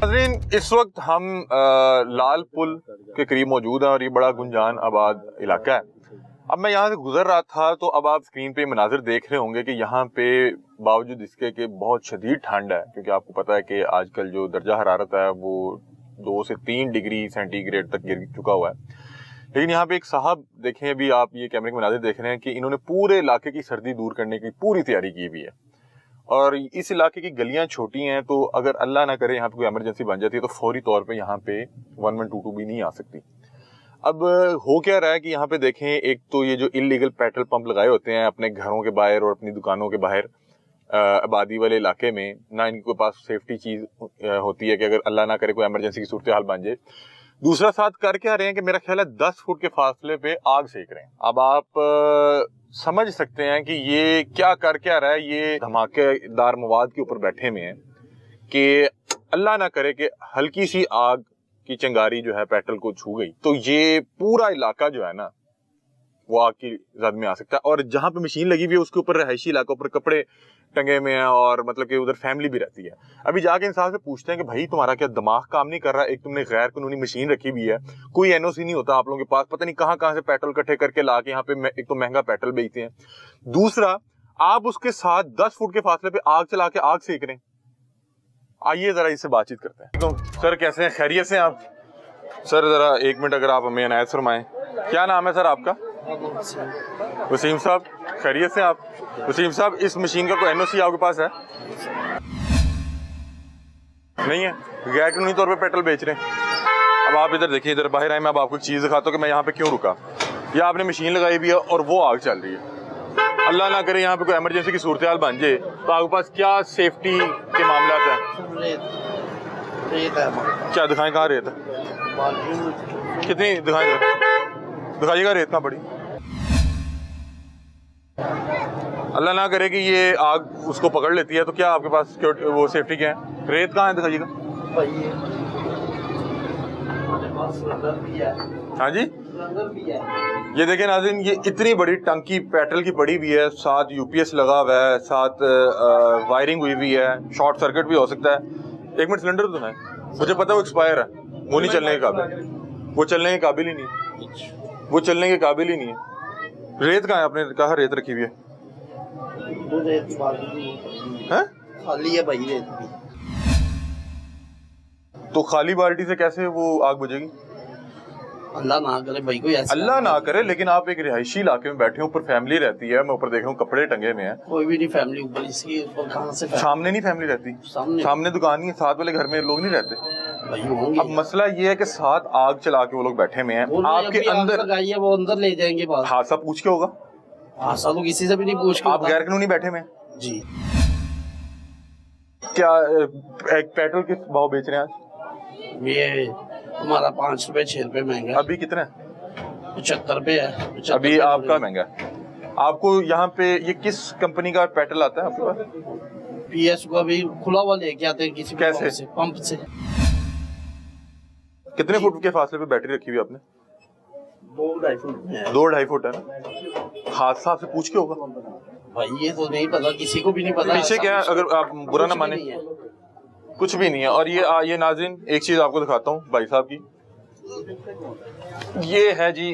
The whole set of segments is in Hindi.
नाज़रीन, इस वक्त हम लाल पुल के करीब मौजूद हैं और ये बड़ा गुंजान आबाद इलाका है। अब मैं यहाँ से गुजर रहा था तो अब आप स्क्रीन पे मनाजिर देख रहे होंगे कि यहाँ पे बावजूद इसके कि बहुत शदीद ठंड है, क्योंकि आपको पता है कि आजकल जो दर्जा हरारत है वो 2 से 3 डिग्री सेंटीग्रेड तक गिर चुका हुआ है। लेकिन यहाँ पे एक साहब देखें, अभी आप ये कैमरे के मनाजिर देख रहे हैं कि इन्होंने पूरे इलाके की सर्दी दूर करने की पूरी तैयारी की हुई है। और इस इलाके की गलियां छोटी हैं, तो अगर अल्लाह ना करे यहाँ पे कोई इमरजेंसी बन जाती है तो फौरी तौर पे यहाँ पे 1122 भी नहीं आ सकती। अब हो क्या रहा है कि यहाँ पे देखें, एक तो ये जो इलीगल पेट्रोल पंप लगाए होते हैं अपने घरों के बाहर और अपनी दुकानों के बाहर आबादी वाले इलाके में, ना इनके पास सेफ्टी चीज होती है कि अगर अल्लाह ना करे कोई इमरजेंसी की सूरत हाल बन जाए। दूसरा साथ कर क्या रहे हैं कि मेरा ख्याल है 10 फुट के फासले पे आग सेक रहे हैं। अब आप समझ सकते हैं कि ये क्या कर क्या रहा है। ये धमाकेदार मवाद के ऊपर बैठे हुए हैं कि अल्लाह ना करे कि हल्की सी आग की चिंगारी जो है पेट्रोल को छू गई तो ये पूरा इलाका जो है ना वो आग की जद में आ सकता है। और जहां पे मशीन लगी हुई है उसके ऊपर रहायशी इलाकों पर कपड़े टंगे में हैं और मतलब कि उधर फैमिली भी रहती है। अभी जाके इंसान से पूछते हैं कि भाई तुम्हारा क्या दिमाग काम नहीं कर रहा? एक तुमने गैर कानूनी मशीन रखी हुई है, कोई एनओसी नहीं होता आप लोगों के पास, पता नहीं कहां कहां से पेट्रोल इकट्ठे करके ला के यहाँ पे एक तो महंगा पेट्रोल बेचते हैं, दूसरा आप उसके साथ 10 फुट के फासले पे आग चला के आग सेक रहे हैं। आइए जरा इससे बातचीत करते हैं। तो सर कैसे हैं, खैरियत से आप? सर जरा 1 मिनट अगर आप हमें इनायत फरमाएं। क्या नाम है सर आपका? वसीम साहब, खैरियत से आप? वसीम साहब, इस मशीन का कोई एनओसी आपके पास है? नहीं है, गैर कानूनी तौर पे पेट्रोल बेच रहे हैं। अब आप इधर देखिए, इधर बाहर आए, मैं अब आपको एक चीज दिखाता हूँ कि मैं यहाँ पे क्यों रुका। या आपने मशीन लगाई हुई है और वो आग चल रही है। अल्लाह ना करे यहाँ पे कोई इमरजेंसी की सूरत हाल बन जाए तो आपके पास क्या सेफ्टी के मामला है? क्या दिखाएं, कहाँ रेत है? कितनी दिखाइएगा रेत ना बड़ी। अल्लाह ना करे कि ये आग उसको पकड़ लेती है तो क्या आपके पास वो सेफ्टी क्या है? रेत कहाँ है, दिखाइएगा। हाँ जी, ये देखें नाज़रीन, ये इतनी बड़ी टंकी पेट्रोल की पड़ी हुई है, साथ यूपीएस लगा हुआ है, साथ वायरिंग हुई हुई है, शॉर्ट सर्किट भी हो सकता है। 1 मिनट, सिलेंडर तो है, मुझे पता है वो एक्सपायर है, वो नहीं चलने के काबिल, वो चलने के काबिल ही नहीं, वो चलने के काबिल ही नहीं है। रेत कहाँ है? आपने कहा रेत रखी हुई है, खाली है भाई रेत भी। तो खाली बाल्टी से कैसे वो आग बुझेगी? अल्लाह ना करे भाई, कोई ऐसा अल्लाह ना करे, लेकिन आप एक रिहायशी इलाके में बैठे हो, ऊपर फैमिली रहती है, मैं ऊपर देख रहा हूँ कपड़े टंगे में हैं। कोई भी नहीं फैमिली ऊपर, इसकी ऊपर कहाँ से सामने नहीं फैमिली रहती? सामने दुकान नहीं है, साथ वाले घर में लोग नहीं रहते भाई होंगे। अब मसला ये है कि साथ आग चला के वो लोग बैठे में हैं, आपके अंदर लगाइए, वो अंदर ले जाएंगे बात। हादसा पूछ के होगा? हादसा तो किसी से भी नहीं पूछ के। आप गैर कानूनी बैठे में जी। क्या एक पेट्रोल किस भाव बेच रहे हैं आज? ये हमारा 5 रुपए 6 रुपए महंगा। अभी कितना है? 75 रुपए है। अभी आपका महंगा है। आपको यहाँ पे ये किस कंपनी का पेट्रोल आता है आपके पास? पीएस को अभी खुला हुआ लेके आते हैं किसी कैसे? पंप से। कितने फुट के फासले पे बैटरी रखी हुई आपने? 2-2.5 फुट है। 2-2.5 फुट है ना। हादसा आपसे पूछ के होगा भाई, ये तो नहीं पता, किसी को भी नहीं पता पीछे क्या है, अगर आप बुरा ना माने। कुछ भी नहीं है। और ये नाज़रीन एक चीज आपको दिखाता हूँ भाई साहब की, ये है जी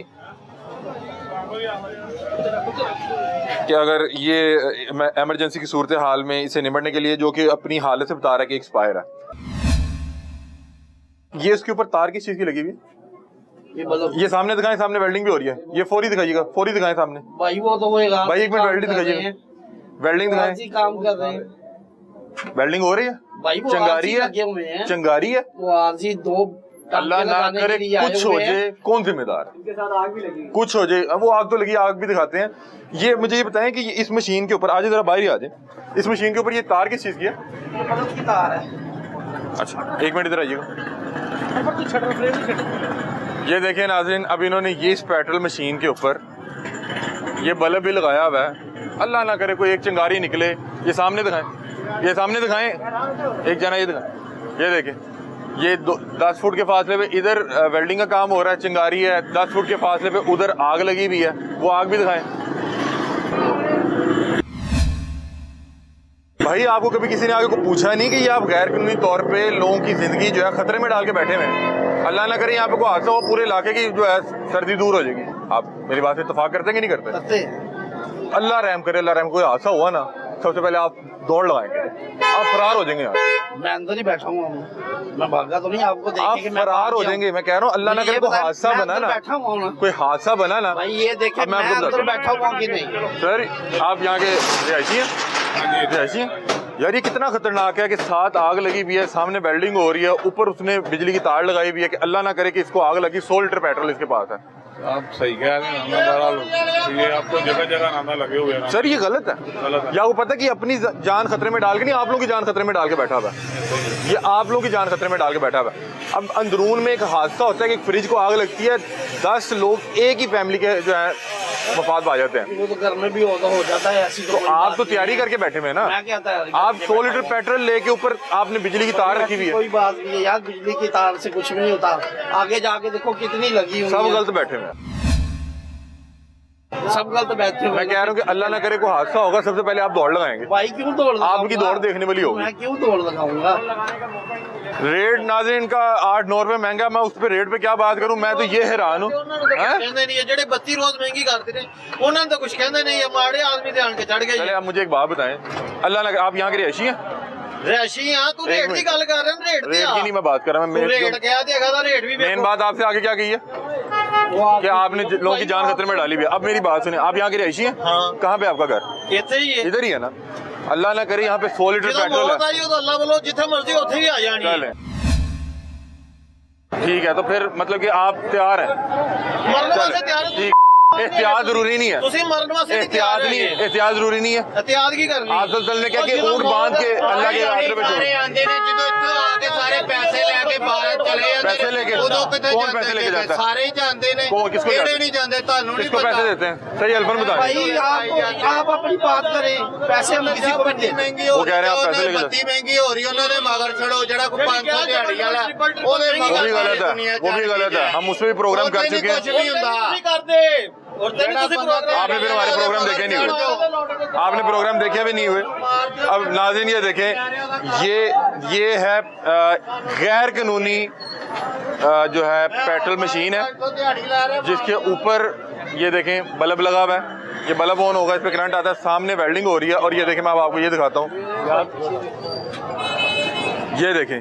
कि अगर ये इमरजेंसी की सूरत हाल में इसे निपटने के लिए, जो कि अपनी हालत से बता रहा है कि एक्सपायर है, ये इसके ऊपर तार किस चीज की लगी हुई है? ये सामने दिखाएं, सामने वेल्डिंग भी हो रही है, ये फौरी दिखाइएगा, फौरी दिखाएं सामने। भाई वो तो होएगा भाई, 1 मिनट वेल्डिंग दिखाइएगा, वेल्डिंग दिखाएं। काम कर रहे हैं, वेल्डिंग हो रही है भाई, वो चंगारी है, चंगारी है, वो आरजी 2 अल्लाह ना करे कुछ हो जाए, कौन जिम्मेदार? इनके साथ आग भी लगी, कुछ हो जाए, वो आग तो लगी, आग भी दिखाते हैं। ये मुझे ये बताएं कि इस मशीन के ऊपर आज जरा बाहर ही आ जाए, इस मशीन के ऊपर ये तार किस चीज की है? बल्ब की तार है। अच्छा 1 मिनट इधर आइएगा। ये देखिए नाज़रीन, अब इन्होंने ये इस पेट्रोल मशीन के ऊपर ये बल्ब भी लगाया हुआ है। अल्लाह ना करे कोई एक चिंगारी निकले। ये सामने दिखाएं, ये सामने दिखाएं, एक जना ये दिखाएं, ये देखें, ये 10 फुट के फासले पे इधर वेल्डिंग का काम हो रहा है, चिंगारी है, 10 फुट के फासले पे उधर आग लगी हुई है, वो आग भी दिखाएं। भाई आपको कभी किसी ने आगे को पूछा नहीं कि ये आप गैर कानूनी तौर पे लोगों की जिंदगी जो है खतरे में डाल के बैठे हुए हैं? अल्लाह ना करे यहाँ पे कोई हादसा हो, पूरे इलाके की जो है सर्दी दूर हो जाएगी। आप मेरी बात से इत्तेफाक करते हैं कि नहीं करते? अल्लाह रहम करे, अल्लाह रहम, कोई हादसा हुआ ना, सबसे पहले आप दौड़ लगाएंगे, आप फरार हो जाएंगे यहाँ से। मैं अंदर ही बैठा हूँ, मैं भागा तो नहीं, आपको देख आप के मैं फरार हो जाएंगे। मैं कह रहा हूँ अल्लाह ना करे कोई हादसा बना ना, बैठा हुआ ना, कोई हादसा बना ना भाई ये देखे मैं अंदर बैठा हुआ कि नहीं। सर आप यहाँ के रिहायशी हैं? रिहायशी हैं यार? ये कितना खतरनाक है कि साथ आग लगी हुई है, सामने वेल्डिंग हो रही है, ऊपर उसने बिजली की तार लगाई हुई है कि अल्लाह ना करे कि इसको आग लगी। 100 लीटर पेट्रोल इसके पास है। आप सही कह रहे हैं, ये आपको जगह जगह नाना लगे हुए हैं सर, ये गलत है। या वो पता है कि अपनी जान खतरे में डाल के नहीं, आप लोगों की जान खतरे में डाल के बैठा हुआ है। ये आप लोगों की जान खतरे में डाल के बैठा हुआ है। अब अंदरून में एक हादसा होता है कि फ्रिज को आग लगती है, 10 लोग एक ही फैमिली के जो है वफात आ जाते हैं। वो तो घर में भी हो जाता है ऐसी। तो आप तो तैयारी करके बैठे हुए हैं ना। मैं क्या तैयारी? आप 100 लीटर पेट्रोल लेके ऊपर आपने बिजली की तार रखी हुई है। कोई बात नहीं है यार, बिजली की तार से कुछ भी नहीं होता। आगे जाके देखो कितनी लगी हुई है। सब गलत बैठे हुए हैं, सब गलत बैठे हुए। मैं कह रहा हूँ कि अल्लाह ना करे कोई हादसा होगा, सबसे पहले आप दौड़ लगाएंगे। भाई क्यों दौड़ लगाऊंगा? आपकी दौड़ देखने वाली होगी। मैं क्यों दौड़ लगाऊंगा? रेट नाज़रीन का 8-9 रुपए महंगा, मैं उस पे रेट पे क्या बात करूं? मैं तो ये हैरान हूँ। कहते नहीं है जेडे 32 रोज महंगी करते ने, उन्होंने तो कुछ कहते नहीं है, माड़े आदमी ध्यान के चढ़ गए। चले आप मुझे एक बात बताएं, अल्लाह ना, आप यहाँ के रिहायशी हैं? रैशी हाँ, तू रेट की गल कर रहा है, रेट की नहीं मैं बात कर रहा, मैं रेट क्या देगा था, रेट भी मेन बात आपसे आगे क्या कही है कि आपने लोगों की जान खतरे में डाली हुई है। अब मेरी बात सुनिए, आप यहाँ के रिहायशी हैं? हाँ। कहाँ पे आपका घर? इधर ही है। इधर ही है ना। अल्लाह ना करे यहाँ पे 100 लीटर पेट्रोल है। तो अल्लाह बोलो जिथे मर्जी उथे भी आ जानी। चले ठीक है, तो फिर मतलब कि आप तैयार हैं? मरने वास्ते तैयार। एहतियात जरूरी नहीं है। मरने वास्ते एहतियात नहीं है, एहतियात जरूरी नहीं है। एहतियात की करनी? आजकल ने क्या कि ऊँट बांध के अल्लाह के आगे पे सारे आंदे ने ਜਦੋਂ ਇੱਥੇ ਆ ਕੇ ਸਾਰੇ ਪੈਸੇ ਲੈ ਕੇ ਬਾਹਰ ਚਲੇ ਜਾਂਦੇ पैसे लेके ਉਦੋਂ ਕਿਤੇ कौन पैसे लेके जाता है? ਸਾਰੇ ਹੀ ਜਾਂਦੇ ਨੇ, किसको ਕਿਹੜੇ नहीं ਜਾਂਦੇ ਤੁਹਾਨੂੰ नहीं किसको पता। पैसे देते हैं? सही अल्फन बताएं। भाई आप अपनी बात करें, पैसे हम किसी को नहीं महंगी हो वो कह रहे हैं आप पैसे लेके बत्ती महंगी हो रही है, उन्होंने मगर छड़ो जड़ा को 500 दिहाड़ी वाला वो भी गलत है, वो भी गलत है। हम उसमें भी प्रोग्राम कर चुके हैं। आपने फिर हमारे प्रोग्राम देखे नहीं हुए, आपने प्रोग्राम देखे भी नहीं हुए। अब नाज़रीन ये देखें, ये है गैर कानूनी जो है पेट्रोल मशीन है, जिसके ऊपर ये देखें बल्ब लगा हुआ है। ये बल्ब ऑन होगा, इस पर करंट आता है, सामने वेल्डिंग हो रही है। और ये देखें, मैं अब आपको ये दिखाता हूँ, ये देखें,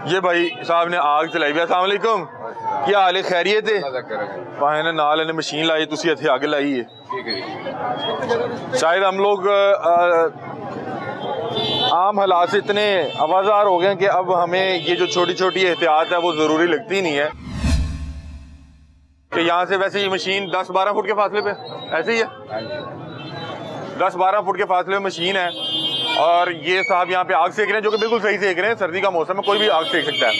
ये भाई साहब ने आग चलाई हुई है। अस्सलाम वालेकुम, क्या हाल है? खैरियत है? भाई ने नाल ने मशीन लाई, तुसी इत्थे अग लाई है। शायद हम लोग आम हालात से इतने आवाज़ार हो गए कि अब हमें ये जो छोटी छोटी एहतियात है वो ज़रूरी लगती नहीं है। कि यहाँ से वैसे ये मशीन 10-12 फुट के फासले पे ऐसे ही है, 10-12 फुट के फासले में मशीन है। और ये साहब यहाँ पे आग सेक रहे हैं, जो कि बिल्कुल सही सेक रहे हैं। सर्दी का मौसम है, कोई भी आग सेक सकता है।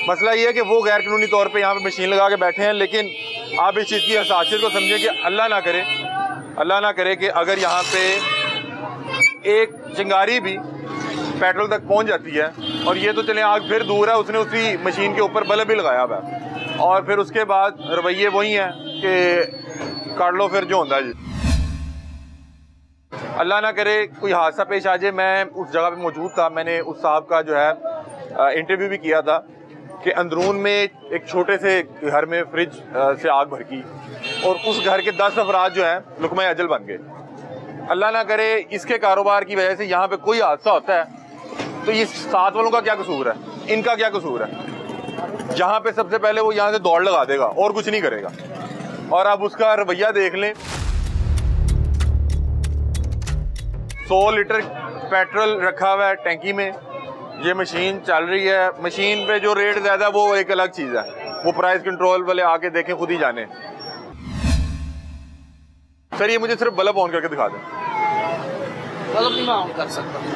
मसला ये है कि वो गैर कानूनी तौर पे यहाँ पे मशीन लगा के बैठे हैं। लेकिन आप इस चीज़ की हसासियत को समझें कि अल्लाह ना करे कि अगर यहाँ पे एक चिंगारी भी पेट्रोल तक पहुँच जाती है, और ये तो चले आग फिर दूर है, उसने उसी मशीन के ऊपर बल्ब भी लगाया हुआ है, और फिर उसके बाद रवैये वही हैं कि काट लो फिर जो होता है जी। अल्लाह ना करे कोई हादसा पेश आ जाए। मैं उस जगह पे मौजूद था, मैंने उस साहब का जो है इंटरव्यू भी किया था कि अंदरून में एक छोटे से घर में फ्रिज से आग भड़की और उस घर के 10 अफराद जो हैं लुकमा अजल बन गए। अल्लाह ना करे इसके कारोबार की वजह से यहाँ पे कोई हादसा होता है तो ये साथ वालों का क्या कसूर है, इनका क्या कसूर है? जहाँ पे सबसे पहले वो यहाँ से दौड़ लगा देगा और कुछ नहीं करेगा। और आप उसका रवैया देख लें, 100 लीटर पेट्रोल रखा हुआ है टैंकी में, ये मशीन चल रही है। मशीन पे जो रेट ज्यादा वो एक अलग चीज है, वो प्राइस कंट्रोल वाले आके देखें, खुद ही जाने। सर ये मुझे सिर्फ बल्ब ऑन करके दिखा दें। बल्ब नहीं मैं ऑन कर सकता हूँ,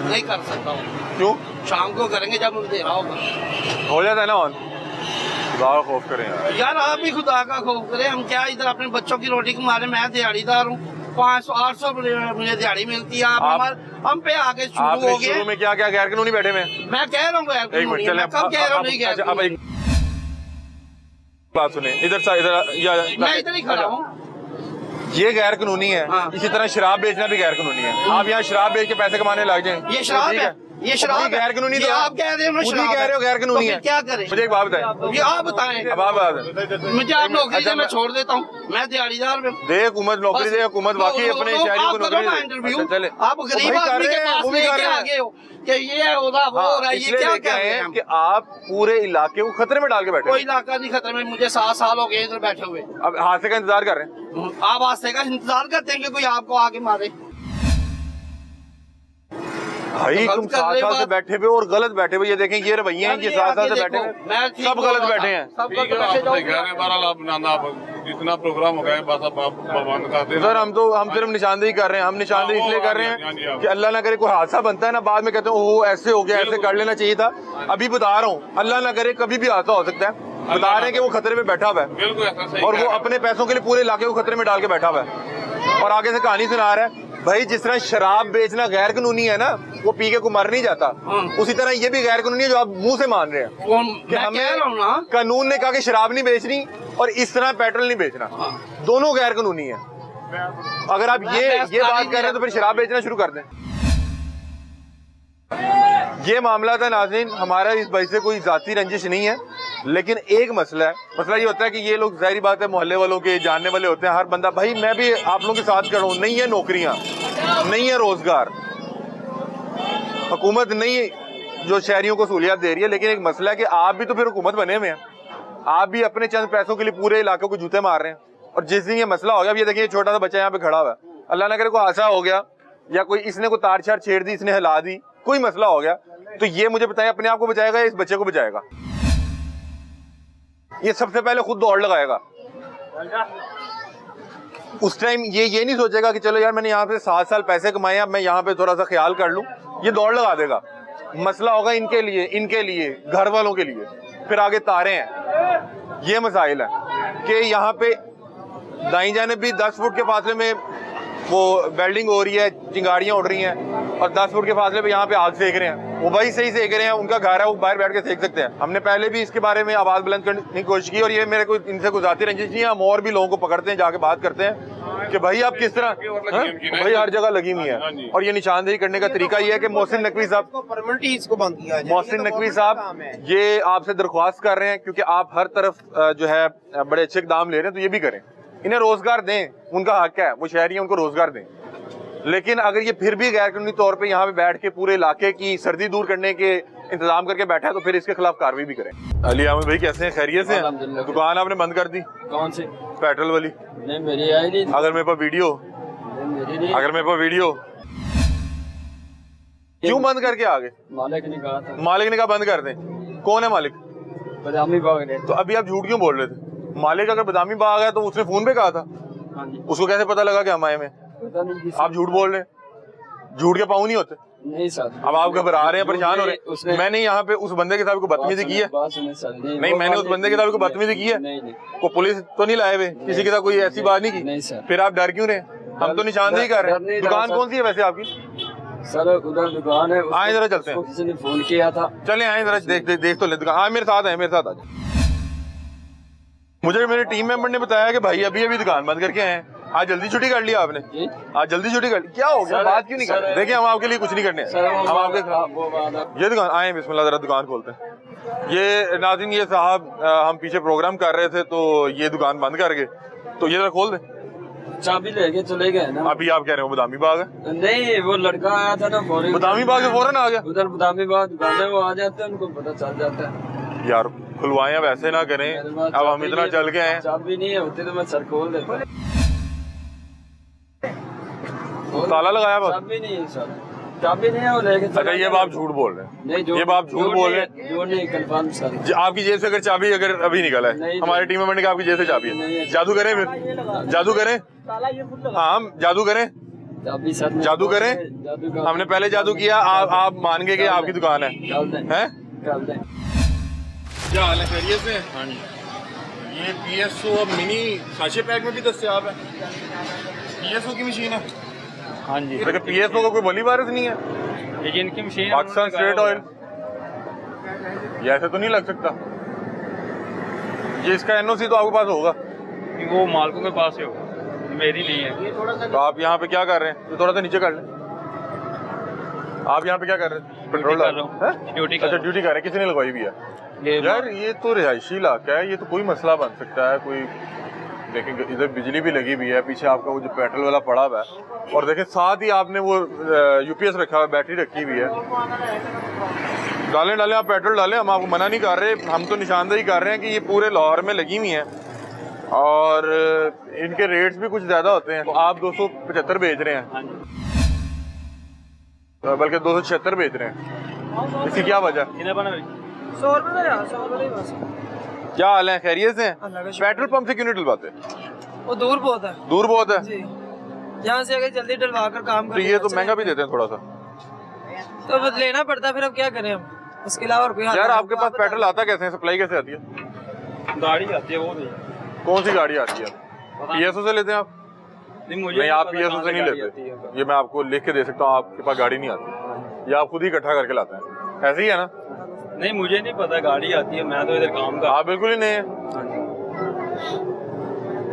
नहीं कर सकता हूँ। क्यों? शाम को करेंगे जब अंधेरा होगा। हो जाता है ना ऑन। खुदा का खौफ करें यार, आप भी खुदा का खौफ करें। हम क्या इधर अपने बच्चों की रोटी कमा रहे, मैं दिहाड़ीदार हूँ, 500-800 मुझे दिहाड़ी मिलती है। हम पे आगे शुरू हो गए। शुरू में क्या क्या गैर कानूनी बैठे में? मैं कह रहा हूँ गैर कानूनी, मैं कब कह रहा हूँ नहीं गैर कानूनी। एक बात सुने, इधर सा इधर, मैं इधर ही खड़ा हूँ। ये गैर कानूनी है। हाँ। इसी तरह शराब बेचना भी गैर कानूनी है। आप यहाँ शराब बेच के पैसे कमाने लग जाए, ये शराब ठीक है, ये शराब है। गैर कानूनी। ये तो आप कह रहे हो ना खुद ही शराब कह रहे हो है। गैर कानूनी तो है। फिर क्या करें? मुझे एक बात बताएं, ये आप बताएं। अब आप बताएं। मुझे आप नौकरी से मैं छोड़ देता हूँ, मैं दिहाड़ीदार हूँ। दे हुकूमत नौकरी दे, हुकूमत वाकई अपने शहरियों को नौकरी दे। इंटरव्यू अच्छा, चले आप गरीब आदमी के पास लेके आगे हो कि ये हो रहा वो हो रहा है, ये इसलिए क्या लेके कर आए रहे हैं हैं? कि आप पूरे इलाके को खतरे में डाल के बैठे कोई हैं। इलाका नहीं खतरे में, मुझे 7 साल हो गए इधर बैठे हुए। अब हादसे का इंतजार कर रहे हैं। आप हादसे का इंतजार करते हैं कि कोई आपको आके मारे? भाई तो तुम गलत कर 7 रहे साल से बात। बैठे हुए और गलत बैठे हुए, ये देखें ये रवैये हैं, ये 7 साल से बैठे हुए सब गलत बैठे हैं। सब ठीक गलत है, बैठे आप जाओ। कह रहे हैं बहरहाल आप नाना आप जितना प्रोग्राम हो गया है बस आप बंद कर दें। सर हम सिर्फ निशानदेही कर रहे हैं। हम निशानदेही इसलिए कर रहे हैं कि अल्लाह ना करे कोई हादसा बनता है ना, बाद में कहते हैं ओह ऐसे हो गया, ऐसे कर लेना चाहिए था। अभी बता रहा हूँ, अल्लाह ना करे कभी भी हादसा हो सकता है। बता रहे हैं कि वो खतरे में बैठा हुआ है बिल्कुल ऐसा सही और कह वो रहे हैं। अपने पैसों के लिए पूरे इलाके को खतरे में डाल के बैठा हुआ है और आगे से कहानी सुना रहा है। भाई जिस तरह शराब बेचना गैर कानूनी है ना, वो पी के को मर नहीं जाता, उसी तरह ये भी गैर कानूनी है जो आप मुंह से मान रहे हैं कि मैं कह रहा हूँ ना, कानून ने कहा कि शराब नहीं बेचनी और इस तरह पेट्रोल नहीं बेचना, दोनों गैर कानूनी है। अगर आप ये बात कर रहे हैं तो फिर शराब बेचना शुरू कर दें। ये मामला था नाज़रीन, हमारा इस भाई से कोई जाती रंजिश नहीं है, लेकिन एक मसला है। मसला ये होता है कि ये लोग जाहिर बात है मोहल्ले वालों के जानने वाले होते हैं। हर बंदा, भाई मैं भी आप लोगों के साथ कर रहा हूँ, नहीं है नौकरियां, नहीं है रोजगार, हुकूमत नहीं जो शहरियों को सहूलियत दे रही है, लेकिन एक मसला है कि आप भी तो फिर हुकूमत बने हुए हैं, आप भी अपने चंद पैसों के लिए पूरे इलाके को जूते मार रहे हैं। और जिस दिन ये मसला हो गया, अब ये देखिए छोटा सा बच्चा यहाँ पे खड़ा हुआ है, अल्लाह ना करे कोई हादसा हो गया या कोई इसने कोई तार छार छेड़ दी, इसने हिला दी, कोई मसला हो गया, तो ये मुझे बताएं अपने आप को बचाएगा या इस बच्चे को बचाएगा? ये सबसे पहले खुद दौड़ लगाएगा। उस टाइम ये नहीं सोचेगा कि चलो यार मैंने यहाँ पे 7 साल पैसे कमाए, अब मैं यहाँ पे थोड़ा सा ख्याल कर लूं। ये दौड़ लगा देगा। मसला होगा इनके लिए, घर वालों के लिए, फिर आगे तारे हैं। ये मसाइल है कि यहाँ पे दाईं जानिब भी 10 फुट के फासले में वो वेल्डिंग हो रही है, चिंगारियां उड़ रही हैं, और 10 फुट के फासले पे यहाँ पे आग सेक रहे हैं। वो भाई सही सेक रहे हैं, उनका घर है, वो बाहर बैठ के सेक सकते हैं। हमने पहले भी इसके बारे में आवाज बुलंद करने की कोशिश की और ये मेरे को इनसे कोई जाती रंजिश नहीं है। हम और भी लोगों को पकड़ते हैं, जाके बात करते हैं कि भाई आप किस तरह, भाई हर जगह लगी हुई है। और ये निशानदेही करने का तरीका ये है कि मोहसिन नकवी साहब परमानेंटली इसको बंद किया जाए। मोहसिन नकवी साहब ये आपसे दरख्वास्त कर रहे हैं, क्योंकि आप हर तरफ जो है बड़े अच्छे इक़दाम ले रहे हैं, तो ये भी करें, इन्हें रोजगार दें, उनका हक है, वो शहरी हैं, उनको रोजगार दें। लेकिन अगर ये फिर भी गैर कानूनी तौर पे यहाँ पे बैठ के पूरे इलाके की सर्दी दूर करने के इंतजाम करके बैठा है, तो फिर इसके खिलाफ कार्रवाई भी करें। अली अहमद भाई कैसे हैं, खैरियत से हैं? दुकान आपने बंद कर दी? कौन सी? पेट्रोल वाली। नहीं मेरी आई नहीं। अगर मेरे पास वीडियो, क्यों बंद करके आ गए? मालिक ने कहा था। मालिक ने कहा बंद कर दें। कौन है मालिक? बदामी बाग ने। तो अभी आप झूठ क्यों बोल रहे थे? मालिक अगर बदामी बाग है तो उसने फोन पे कहा था, हाँ जी। उसको कैसे पता लगा कि हम आए में? पता नहीं किसी- आप झूठ बोल रहे हैं, झूठ के पाँव नहीं होते। नहीं सर। अब आप घबरा रहे हैं, परेशान हो रहे हैं। उसने- मैंने यहाँ पे उस बंदे के साथ कोई बदतमीजी की है? नहीं, मैंने उस बंदे के साथ कोई बदतमीजी की है? नहीं। को पुलिस तो नहीं लाए हुए, किसी के साथ कोई ऐसी बात नहीं की? नहीं सर। फिर आप डर क्यों रहे? हम तो निशानदेही कर रहे डर नहीं हैं। रहा दुकान सर। कौन सी है वैसे आपकी? सर उधर दुकान है। आए जरा चलते हैं। उसको किसी ने फोन किया था। चले आए जरा देख तो ले दुकान। हाँ मेरे साथ आ। मुझे मेरे टीम मेंबर ने बताया कि भाई अभी दुकान बंद करके आए हैं। आज जल्दी छुट्टी कर लिया आपने? जी? आज जल्दी छुट्टी कर ली, क्या हो गया? सर, बात क्यों नहीं कर रहे? सर, देखिए हम आपके लिए कुछ नहीं करने सर हम आपके ये दुकान आए, बिस्मिल्लाह जरा दुकान खोलते हैं। ये नाज़रीन ये साहब हम पीछे प्रोग्राम कर रहे थे तो ये दुकान बंद कर गए, तो ये जरा खोल दे। चाबी लेके चले गए ना। अभी आप कह रहे हो बदामी बाग है? नहीं वो लड़का आया था ना फौरन। बदामी बाग से फौरन आ गया? उधर बदामी बाग दुकान है, वो आ जाते हैं, उनको पता चल जाता है। यार खुलवाएं, अब ऐसे ना करें, अब हम इतना चल गए हैं। चाबी नहीं है होती तो मैं सर खोल देता। ताला लगाया बस? चाबी नहीं है सर, चाबी नहीं है, वो लेके अच्छा ये बात झूठ बोल रहे हैं? नहीं ये बात झूठ बोल रहे हैं? जो नहीं कंफर्म सर। आपकी जेब से अगर चाबी अगर अभी निकला है, नहीं, हमारी टीम मेंबर ने कहा आपकी जेब से चाबी है, जादू करें फिर? जादू करें? हाँ हम जादू करें? चाबी सर जादू करें? जादू का हमने पहले जादू किया, आप मान गए कि आपकी दुकान है? डाल दें, हैं? डाल दें। क्या हाल है, खैरियत से? हाँ जी। ये PSO अब मिनी साशे पैक में भी दस्तयाब है? PSO की मशीन है? हाँ जी। लेकिन PSO का कोई बली वारिस नहीं है? ये जिनकी मशीन है, पाकिस्तान स्ट्रेट ऑयल, ये ऐसे तो नहीं लग सकता। ये इसका NOC तो आपके पास होगा? वो मालकों के पास ही होगा। मेरी नहीं है। तो आप यहाँ पे क्या कर रहे हैं? तो थोड़ा सा नीचे कर लें। आप यहाँ पे क्या कर रहे हैं? पेट्रोल कर रहा हूँ। ड्यूटी कर अच्छा, ड्यूटी कर रहे हैं। किसी ने लगवाई भी है? यार ये तो रिहायशी इलाका है, ये तो कोई मसला बन सकता है। कोई देखेंगे, इधर बिजली भी लगी हुई है, पीछे आपका वो जो पेट्रोल वाला पड़ा हुआ है, और देखें साथ ही आपने वो यूपीएस रखा हुआ है, बैटरी रखी हुई है। डालें आप पेट्रोल डालें, हम आपको मना नहीं कर रहे, हम तो निशानदेही कर रहे हैं कि ये पूरे लाहौर में लगी हुई हैं और इनके रेट्स भी कुछ ज़्यादा होते हैं। तो आप 275 बेच रहे हैं, बल्कि 276 बेच रहे हैं, इसकी क्या वजह? 100 रुपये बस। क्या हाल है? खैरियत से? पेट्रोल पंप से क्यों नहीं डलवाते? वो दूर बहुत है। दूर बहुत है जी, यहाँ से अगर जल्दी डलवा कर काम तो ये तो महंगा भी देते हैं थोड़ा सा। तो वो लेना पड़ता है, फिर अब क्या करें हम, उसके अलावा और कोई हाल यार नहीं। आपके पास पेट्रोल आता कैसे है? सप्लाई कैसे आती है? गाड़ी आती है वो नहीं। कौन सी गाड़ी आती है? पीएसओ से लेते हैं आप? नहीं, मुझे नहीं, आप पता पीएसओ कहाँ से नहीं गाड़ी लेते, आती है। ये मैं आपको लिख के दे सकता हूँ। आपके पास गाड़ी नहीं आती, या आप खुद ही इकट्ठा करके लाते हैं, ऐसे ही है ना? नहीं, मुझे नहीं पता गाड़ी आती है, मैं तो इधर काम कर। आप बिल्कुल ही नहीं है।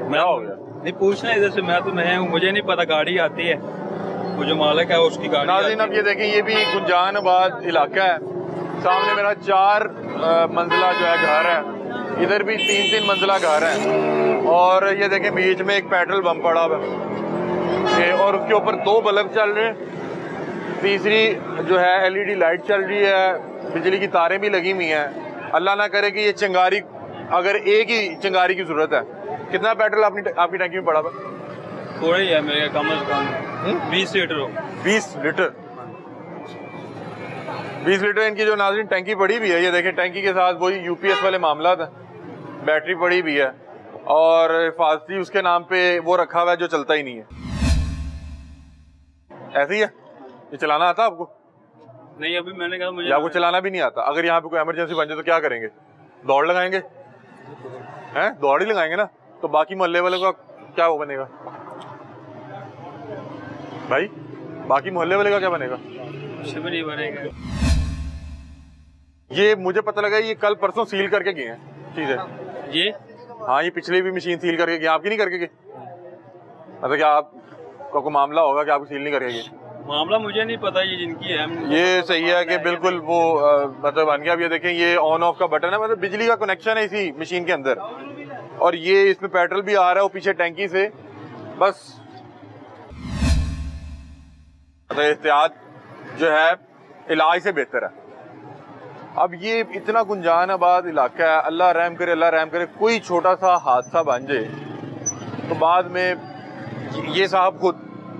क्या हो गया? नहीं, पूछना इधर से, मैं हूँ, मुझे नहीं पता गाड़ी आती है, वो जो मालिक है उसकी गाड़ी नाज़रीन, अब ये देखें, ये भी गुंजानाबाद इलाका है। सामने मेरा 4 मंजिला जो है घर है, इधर भी 3-3 मंजिला घर है, और ये देखें बीच में एक पेट्रोल पंप पड़ा हुआ है और उसके ऊपर 2 बल्ब चल रहे हैं, तीसरी जो है एलईडी लाइट चल रही है, बिजली की तारें भी लगी हुई हैं। अल्लाह ना करे कि ये चिंगारी, अगर एक ही चिंगारी की जरूरत है। कितना पेट्रोल आपकी टैंकी में पड़ा हुआ? थोड़ा ही है मेरे, कम से कम 20 लीटर हो। 20 लीटर 20 लीटर इनकी जो नाज़रीन टैंकी पड़ी भी है। ये देखें, टैंकी के साथ वही यूपीएस वाले मामला था, बैटरी पड़ी भी है और हिफाजती उसके नाम पे वो रखा हुआ है जो चलता ही नहीं है। ऐसे ही है। ये चलाना आता आपको? नहीं, अभी मैंने कहा मुझे आपको चलाना भी नहीं आता। अगर यहाँ पे कोई इमरजेंसी बन जाए तो क्या करेंगे? दौड़ लगाएंगे हैं? दौड़ ही लगाएंगे ना। तो बाकी मोहल्ले वाले का क्या वो बनेगा भाई? बाकी मोहल्ले वाले का क्या बनेगा? कुछ भी नहीं बनेगा। ये मुझे पता लगा ये कल परसों सील करके गए हैं चीजें। ये हाँ, ये पिछले भी मशीन सील करके गए, आपकी नहीं करके गए? मतलब क्या आपका कोई मामला होगा कि आपको सील नहीं करके गए? मामला मुझे नहीं पता, ये जिनकी है। ये सही है कि बिल्कुल वो मतलब बन गया। अब ये देखें, ये ऑन ऑफ का बटन है, मतलब बिजली का कनेक्शन है इसी मशीन के अंदर, और ये इसमें पेट्रोल भी आ रहा है वो पीछे टैंकी से। बस मतलब एहतियात जो है इलाज से बेहतर है। अब ये इतना गुंजानाबाद इलाका है, अल्लाह रहम करे, अल्लाह रहम करे, कोई छोटा सा हादसा बन जाए तो बाद में ये साहब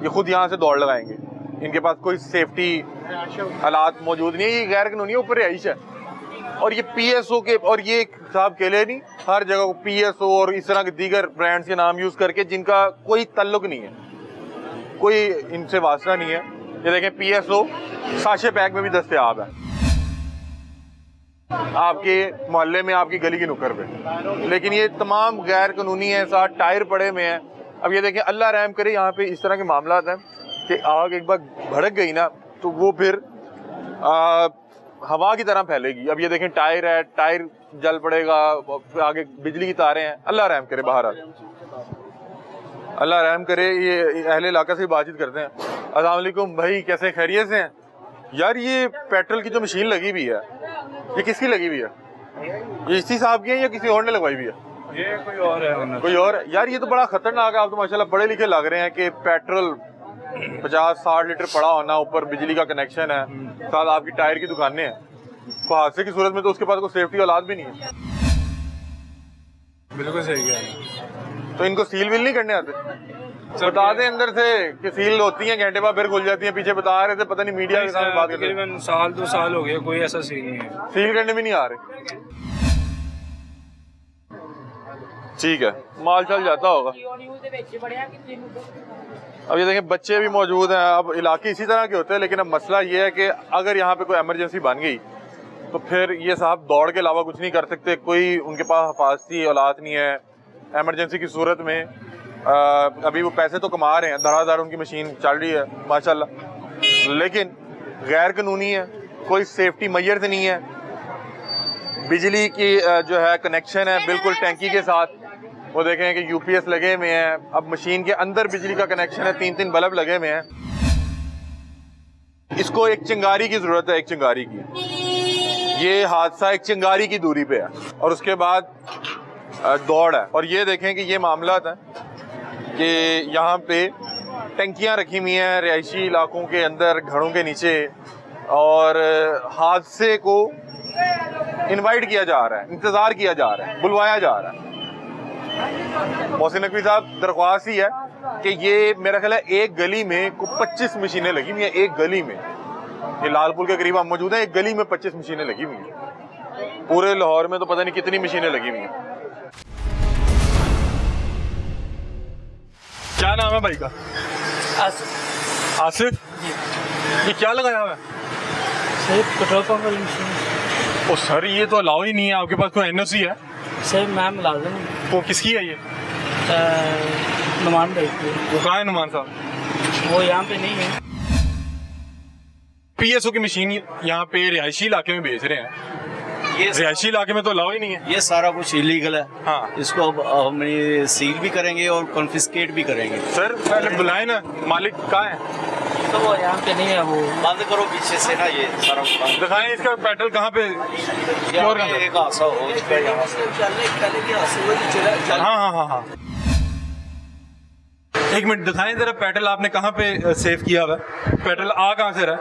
खुद यहाँ से दौड़ लगाएंगे। इनके पास कोई सेफ्टी हालात मौजूद नहीं है, ये गैर कानूनी ऊपर रिहाइश है। और ये पीएसओ के, और ये साहब अकेले नहीं, हर जगह को पीएसओ और इस तरह के दीगर ब्रांड्स के नाम यूज करके जिनका कोई ताल्लुक नहीं है, कोई इनसे वास्ता नहीं है। ये देखें, पीएसओ साशे पैक में भी दस्तयाब है आपके मोहल्ले में, आपकी गली की नुक्कड़ पे, लेकिन ये तमाम गैर कानूनी है, साथ टायर पड़े में है। अब ये देखें, अल्लाह रहम करे, यहाँ पे इस तरह के मामला हैं कि आग एक बार भड़क गई ना तो वो फिर हवा की तरह फैलेगी। अब ये देखें, टायर है, टायर जल पड़ेगा, आगे बिजली की तारें हैं। अल्लाह रहम करे, बाहर अल्लाह रहम करे। ये अहले इलाका से बातचीत करते हैं। अस्सलाम वालेकुम भाई, कैसे, खैरियत से हैं? यार ये पेट्रोल की जो मशीन लगी हुई है, ये किसकी लगी हुई है? ये इसी साहब की है या किसी और ने लगवाई हुई है? ये कोई और है। कोई और है? यार ये तो बड़ा खतरनाक है। आप तो माशाल्लाह पढ़े लिखे लग रहे हैं कि पेट्रोल 50-60 लीटर पड़ा होना, ऊपर बिजली का कनेक्शन है, साथ आपकी टायर की दुकानें हैं। तो हादसे की सूरत में तो उसके पास कोई सेफ्टी औलाद भी नहीं है। बिल्कुल सही है। तो इनको सील विल नहीं करने आते? बता दें अंदर से कि सील होती हैं, घंटे बाद फिर खुल जाती हैं। पीछे बता रहे थे, पता नहीं मीडिया के सामने बात करते। तकरीबन 1-2 साल हो गए, कोई ऐसा सीन नहीं है। सील करने भी नहीं आ रहे। ठीक है, माल चल जाता होगा। अब ये देखें, बच्चे भी मौजूद हैं। अब इलाके इसी तरह के होते हैं, लेकिन अब मसला ये है कि अगर यहाँ पे कोई इमरजेंसी बन गई तो फिर ये साहब दौड़ के अलावा कुछ नहीं कर सकते। कोई उनके पास हिफाजती औलाद नहीं है। इमरजेंसी की सूरत में अभी वो पैसे तो कमा रहे हैं, धड़ाधड़ उनकी मशीन चल रही है माशाल्लाह, लेकिन गैर कानूनी है, कोई सेफ्टी मैयर से नहीं है। बिजली की जो है कनेक्शन है बिल्कुल टैंकी के साथ, वो देखें कि यूपीएस लगे हुए हैं। अब मशीन के अंदर बिजली का कनेक्शन है, 3-3 बल्ब लगे हुए हैं। इसको एक चिंगारी की जरूरत है, एक चिंगारी की। ये हादसा एक चिंगारी की दूरी पे है और उसके बाद दौड़ है। और ये देखें कि ये मामला था कि यहाँ पे टंकियाँ रखी हुई हैं रिहायशी इलाकों के अंदर, घरों के नीचे, और हादसे को इनवाइट किया जा रहा है, इंतज़ार किया जा रहा है, बुलवाया जा रहा है। मोहसिन नकवी साहब, दरख्वास्त ही है कि ये मेरा ख्याल है एक गली में 25 मशीनें लगी हुई हैं, एक गली में। ये लालपुल के करीब हम मौजूद हैं, एक गली में 25 मशीनें लगी हुई हैं। पूरे लाहौर में तो पता नहीं कितनी मशीनें लगी हुई हैं। क्या नाम है भाई का? आसिफ। ये क्या लगाया हुआ है? पेट्रोल पंप वाली मशीन। ओ सर, ये तो अलाउ ही नहीं है। आपके पास कोई एनओसी है? सर मैम मुलाजिम वो किसकी है ये? नुमान भाई की। वो कहाँ है नुमान साहब? वो यहाँ पे नहीं है। पीएसओ की मशीन यहाँ पे रिहायशी इलाके में बेच रहे हैं। ये रिहायशी इलाके में तो अलाउ ही नहीं है। ये सारा कुछ इलीगल है। हाँ। इसको अब हम सील भी करेंगे और कॉन्फिस्केट भी करेंगे। सर पहले बुलाए ना, मालिक कहाँ है? तो वो यहाँ पे नहीं है। वो बंद करो पीछे से ना, ये सारा कुछ दिखाएं इसका पेट्रोल कहाँ पे? एक हादसा हो चुका है यहाँ से। हाँ। एक मिनट दिखाएं जरा, पेट्रोल आपने कहाँ पे सेव किया हुआ है? पेट्रोल आ कहाँ से रहा है?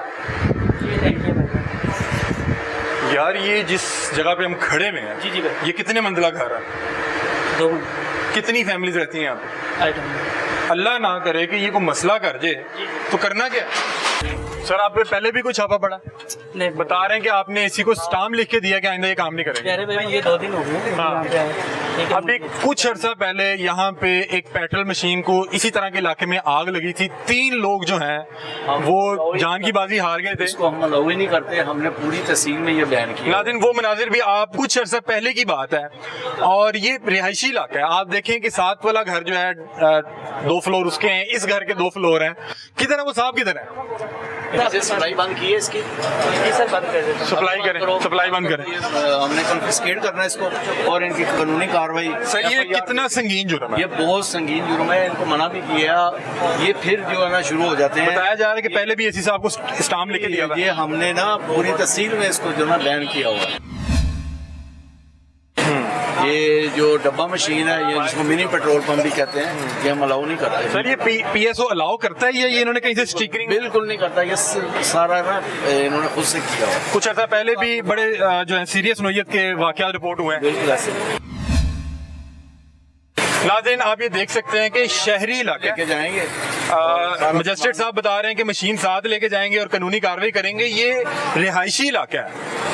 यार ये जिस जगह पे हम खड़े हुए हैं, जी भाई, ये कितने मंजिला घर है? 2 कितनी फैमिलीज रहती हैं यहाँ पे? आइटम। अल्लाह ना करे कि ये कोई मसला कर जाए तो करना क्या? सर आप पे पहले भी कुछ छापा पड़ा? नहीं, बता रहे हैं कि आपने इसी को स्टाम्प लिख के दिया कि आइंदा ये काम नहीं करेंगे। अरे भाई ये 2 दिन हो गए हाँ। यहाँ पे आए। अभी कुछ अर्सा पहले यहाँ पे एक पेट्रोल मशीन को इसी तरह के इलाके में आग लगी थी। 3 लोग जो हैं वो जान की बाजी हार गए थे। इसको हम अलाउ ही नहीं करते, हमने पूरी तहसील में ये बयान किया। नाज़रीन, वो मनाजिर भी आप कुछ अर्सा पहले की बात है और ये रिहायशी इलाका है। आप देखें कि साथ वाला घर जो है 2 फ्लोर उसके हैं, इस घर के 2 फ्लोर हैं। किधर है वो साहब, किधर है? सप्लाई बंद की है इसकी। ये सर बंद कर देते। सप्लाई करें, सप्लाई बंद करें। हमने कॉन्फिस्केट करना है इसको और इनकी कानूनी कार्रवाई। सर ये कितना संगीन जुर्म है? ये बहुत संगीन जुर्म है, इनको मना भी किया। ये फिर जो है ना शुरू हो जाते हैं। बताया जा रहा है कि पहले भी एसी साहब को स्टाम्प लेके दिया था। ये हमने ना पूरी तहसील में इसको जो ना बैन किया हुआ है। ये जो डब्बा मशीन है, ये जिसको मिनी पेट्रोल पंप भी कहते हैं, ये हम अलाउ नहीं करते। सर ये पीएसओ अलाउ करता है या ये इन्होंने कहीं से स्टिकरिंग? बिल्कुल नहीं करता, ये सारा ना इन्होंने खुद से किया हुआ है। कुछ अर्सा पहले भी बड़े जो है सीरियस नोयत के वाकयात रिपोर्ट हुए हैं। बिल्कुल ऐसे नाज़रीन, आप ये देख सकते हैं कि शहरी इलाके लेके जाएंगे। मजिस्ट्रेट साहब बता रहे हैं कि मशीन साथ लेके जाएंगे और कानूनी कार्रवाई करेंगे। ये रिहायशी इलाका है।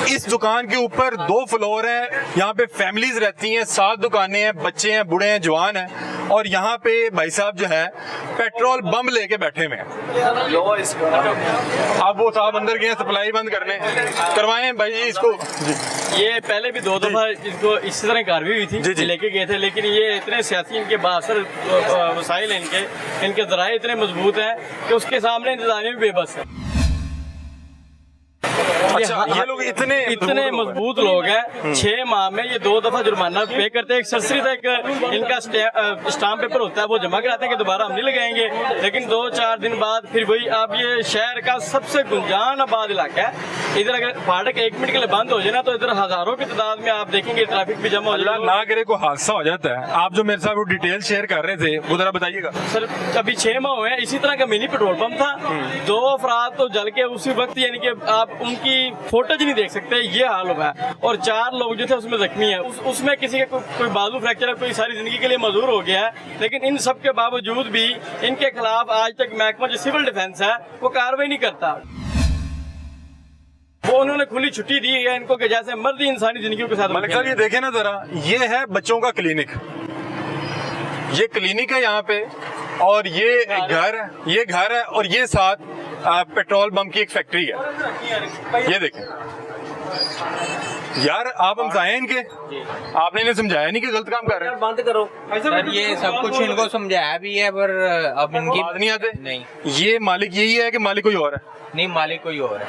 इस दुकान के ऊपर 2 फ्लोर हैं, यहाँ पे फैमिलीज रहती हैं, 7 दुकानें हैं, बच्चे हैं, बूढ़े हैं, जवान हैं, और यहाँ पे भाई साहब जो है पेट्रोल बम लेके बैठे हुए हैं। अब वो साहब अंदर गए सप्लाई बंद करने, करवाएं भाई जी इसको। ये पहले भी 2 दफा इसको इसी तरह कार्रवाई हुई थी, लेके गए थे, लेकिन ये इतने सियासी इनके बासर वसाइल इनके ज़राए इतने मजबूत हैं कि उसके सामने इंतजामिया भी बेबस है। अच्छा, ये लोग इतने मजबूत लोग हैं। 6 माह में ये 2 दफा जुर्माना पे करते हैं। एक सरसरी तक इनका स्टाम्प पेपर होता है, वो जमा कराते हैं कि दोबारा हम नहीं लगाएंगे, लेकिन 2-4 दिन बाद फिर वही। अब ये शहर का सबसे गुंजान आबाद इलाका है। इधर अगर फाटक 1 मिनट के लिए बंद हो जाए ना, तो इधर हजारों की तादाद में आप देखेंगे ट्रैफिक भी जमा हो जाए। ना करे को हादसा हो जाता है। आप जो मेरे साथ वो डिटेल शेयर कर रहे थे वो जरा बताइएगा। सर अभी 6 माह हुए हैं, इसी तरह का मिनी पेट्रोल पंप था। 2 अफराद तो जल के उसी वक्त, यानी कि आप उनकी फोटोज नहीं देख सकते, ये हाल हुआ है। और 4 लोग जो थे उसमें जख्मी है। उसमें किसी का कोई बाजू फ्रैक्चर है, कोई सारी जिंदगी के लिए मजदूर हो गया है। लेकिन इन सब के बावजूद भी इनके खिलाफ आज तक महकमा जो सिविल डिफेंस है वो कार्रवाई नहीं करता। वो उन्होंने खुली छुट्टी दी है इनको कि जैसे मर्जी इंसानी जिंदगी के साथ। मलिक साहब ये देखें ना जरा, ये है बच्चों का क्लिनिक। ये क्लिनिक है यहाँ पे, और ये घर है, और ये साथ पेट्रोल पंप की एक फैक्ट्री है। ये देखें यार, आप हमसाए इनके, आपने इन्हें समझाया नहीं कि गलत काम कर रहे हैं। बंद करो सर, ये सब कुछ इनको समझाया भी है, पर अब इनकी बात नहीं आते। नहीं, ये मालिक यही है कि मालिक कोई और है? नहीं, मालिक कोई और है।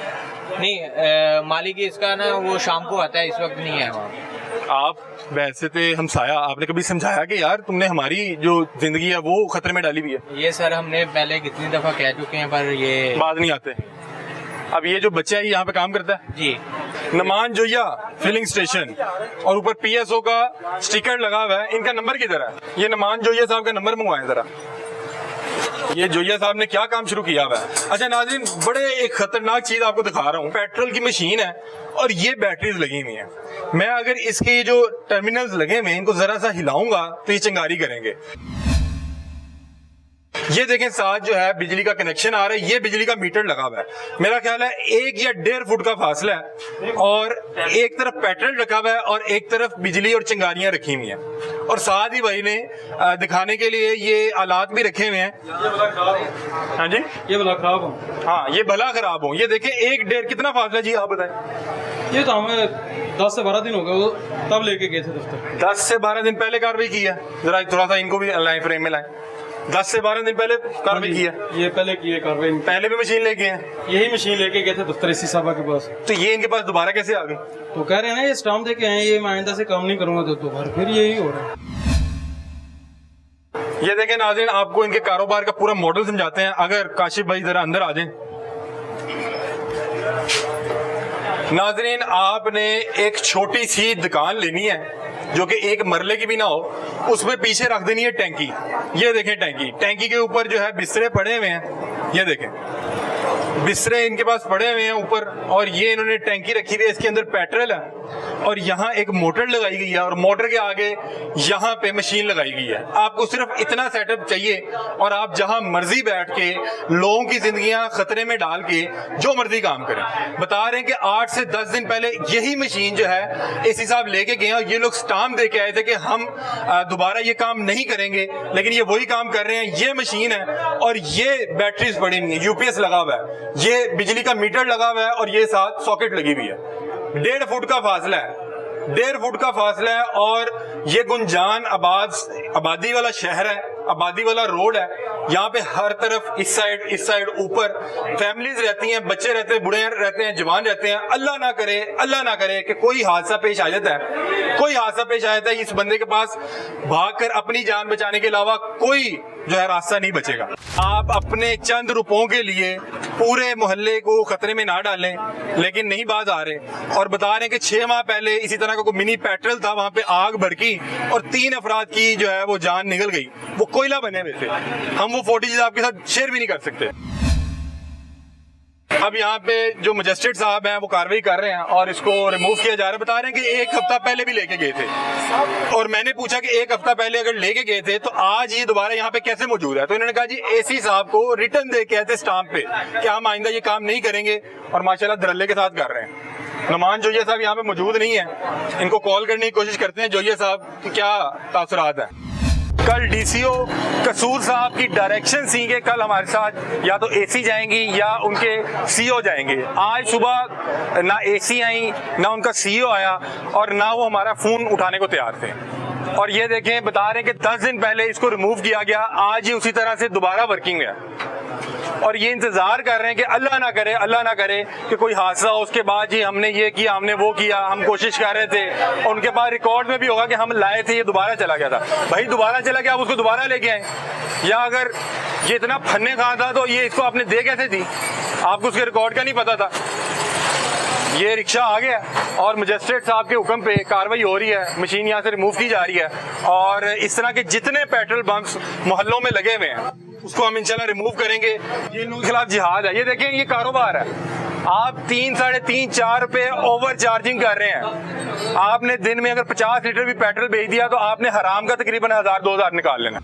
नहीं, मालिक इसका ना वो शाम को आता है, इस वक्त नहीं है वहाँ। आप वैसे थे हमसाया, आपने कभी समझाया कि यार तुमने हमारी जो जिंदगी है वो खतरे में डाली हुई है? ये सर हमने पहले कितनी दफा कह चुके हैं पर ये बात नहीं आते। अब ये जो बच्चा है यहाँ पे काम करता है जी नमान जोया फिलिंग स्टेशन, और ऊपर PSO का स्टिकर लगा हुआ है। इनका नंबर किधर है? ये नमान जोया साहब का नंबर मंगवाएं जरा। ये जोया साहब ने क्या काम शुरू किया हुआ है। अच्छा नाज़रीन, बड़े एक खतरनाक चीज आपको दिखा रहा हूँ। पेट्रोल की मशीन है और ये बैटरीज लगी हुई हैं। मैं अगर इसके जो टर्मिनल्स लगे हुए हैं इनको जरा सा हिलाऊंगा तो ये चिंगारी करेंगे। ये देखें साथ जो है बिजली का कनेक्शन आ रहा है, ये बिजली का मीटर लगा हुआ है। मेरा ख्याल है 1 या 1.5 फुट का फासला है, और एक तरफ पेट्रोल रखा हुआ है और एक तरफ बिजली और चिंगारियां रखी हुई हैं। और साथ ही भाई ने दिखाने के लिए ये आलात भी रखे हुए हैं। हाँ जी, ये भला खराब हो। हाँ ये भला खराब हो। ये देखें 1-1.5 कितना फासला जी आप बताएं? ये तो हमें 10 से 12 दिन हो गए, वो तब लेके गए थे दफ्तर। 10 से 12 दिन पहले कार्रवाई की है? जरा थोड़ा सा इनको भी लाइन फ्रेम में लाएं। 10 से 12 दिन पहले कार्रवाई की है? ये पहले की है कार्रवाई। पहले भी मशीन लेके हैं? यही मशीन लेके गए थे दफ्तर इसी साहबा के पास। तो ये इनके पास दोबारा कैसे आ गई? तो कह रहे हैं ना ये स्टाम्प देके आए, ये मैं आइंदा से काम नहीं करूंगा तो दोबारा फिर यही हो रहा है। ये देखें नाज़रीन, आपको इनके कारोबार का पूरा मॉडल समझाते हैं। अगर काशिफ भाई जरा अंदर आ जाएं। नाज़रीन, आपने एक छोटी सी दुकान लेनी है जो कि 1 मरले की भी ना हो, उसमें पीछे रख देनी है टैंकी। ये देखें टैंकी, टैंकी के ऊपर जो है बिस्तरे पड़े हुए हैं। ये देखें बिस्तरे इनके पास पड़े हुए हैं ऊपर, और ये इन्होंने टैंकी रखी हुई है। इसके अंदर पेट्रोल है और यहाँ एक मोटर लगाई गई है, और मोटर के आगे यहाँ पे मशीन लगाई गई है। आपको सिर्फ इतना सेटअप चाहिए और आप जहाँ मर्जी बैठ के लोगों की जिंदगियां खतरे में डाल के जो मर्जी काम करें। बता रहे हैं कि 8 से 10 दिन पहले यही मशीन जो है एसी साहब लेके गए और ये लोग स्टाम्प दे के आए थे कि हम दोबारा ये काम नहीं करेंगे, लेकिन ये वही काम कर रहे हैं। ये मशीन है और ये बैटरीज पड़ी हुई है, UPS लगा हुआ है, ये बिजली का मीटर लगा हुआ है और ये साथ सॉकेट लगी हुई है। 1.5 फुट का फासला है, 1.5 फुट का फासला है। और ये गुंजान आबादी वाला शहर है, आबादी वाला रोड है। यहाँ पे हर तरफ इस साइड ऊपर फैमिलीज रहती हैं, बच्चे रहते हैं, बूढ़े रहते हैं, जवान रहते हैं। अल्लाह ना करे कि कोई हादसा पेश आ जाता है, इस बंदे के पास भागकर अपनी जान बचाने के अलावा कोई जो है रास्ता नहीं बचेगा। आप अपने चंद रुपयों के लिए पूरे मोहल्ले को खतरे में ना डालें, लेकिन नहीं बाज आ रहे और बता रहे हैं कि 6 माह पहले इसी तरह का कोई मिनी पेट्रोल था, वहां पे आग भड़की और 3 अफराद की जो है वो जान निकल गई। वो कोयला बने हुए थे। हम वो फुटेज आपके साथ शेयर भी नहीं कर सकते। अब यहाँ पे जो मजिस्ट्रेट साहब हैं वो कार्रवाई कर रहे हैं और इसको रिमूव किया जा रहा है। बता रहे हैं कि 1 हफ्ता पहले भी लेके गए थे, और मैंने पूछा कि 1 हफ्ता पहले अगर लेके गए थे तो आज ये दोबारा यहाँ पे कैसे मौजूद है? तो इन्होंने कहा जी एसी साहब को रिटर्न दे के आए थे स्टाम्प पे कि हम आइंदा ये काम नहीं करेंगे, और माशाल्लाह धड़ल्ले के साथ कर रहे हैं। नमान जोया साहब यहाँ पे मौजूद नहीं है, इनको कॉल करने की कोशिश करते हैं। जोया साहब की क्या तासुरात है? कल DCO कसूर साहब की डायरेक्शन सी के कल हमारे साथ या तो AC जाएंगी या उनके CO जाएंगे। आज सुबह ना AC आई, ना उनका CO आया, और ना वो हमारा फोन उठाने को तैयार थे। और ये देखें, बता रहे हैं कि 10 दिन पहले इसको रिमूव किया गया, आज ही उसी तरह से दोबारा वर्किंग है। और ये इंतजार कर रहे हैं कि अल्लाह ना करे कि कोई हादसा हो, उसके बाद जी हमने ये किया, हमने वो किया, हम कोशिश कर रहे थे। और उनके पास रिकॉर्ड में भी होगा कि हम लाए थे, ये दोबारा चला गया था। भाई दोबारा चला गया, आप उसको दोबारा लेके आए। या अगर ये इतना फन्ने खा था तो ये इसको आपने दे कैसे दी? आपको उसके रिकॉर्ड का नहीं पता था। ये रिक्शा आ गया और मजिस्ट्रेट साहब के हुक्म पे कार्रवाई हो रही है, मशीन यहाँ से रिमूव की जा रही है। और इस तरह के जितने पेट्रोल पंप्स मोहल्लों में लगे हुए हैं उसको हम इंशाल्लाह रिमूव करेंगे। ये लोगों के खिलाफ जिहाद है। ये देखें, ये कारोबार है। आप 3, 3.5, 4 रुपए ओवर चार्जिंग कर रहे हैं। आपने दिन में अगर 50 लीटर भी पेट्रोल बेच दिया तो आपने हराम का तकरीबन 1000-2000 निकाल लेना,